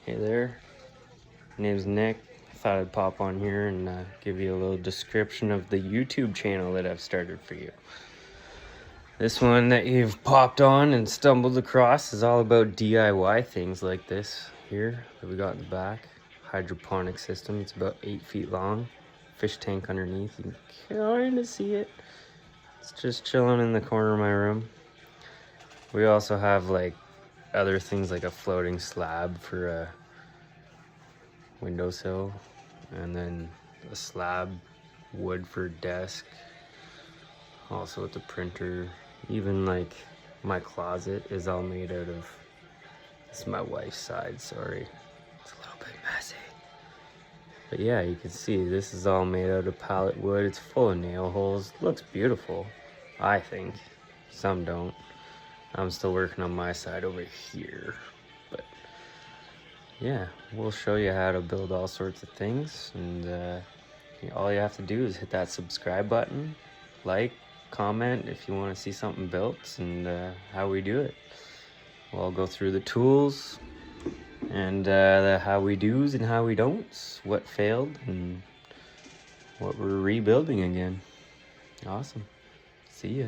Hey there, my name's Nick. I thought I'd pop on here and give you a little description of the YouTube channel that I've started for you. This one that you've popped on and stumbled across is all about DIY things like this here that we got in the back. Hydroponic system, it's about 8 feet long. Fish tank underneath, you can kind of see it. It's just chilling in the corner of my room. We also have like other things like a floating slab for a windowsill, and then a slab wood for desk, also with the printer. Even like my closet is all made out of, this is my wife's side, sorry, it's a little bit messy, but yeah, you can see this is all made out of pallet wood. It's full of nail holes. Looks beautiful, I think. Some don't. I'm still working on my side over here, but yeah, we'll show you how to build all sorts of things, and all you have to do is hit that subscribe button, like, comment if you want to see something built, and how we do it. We'll go through the tools and the how we do's and how we don'ts, what failed and what we're rebuilding again. Awesome. See ya.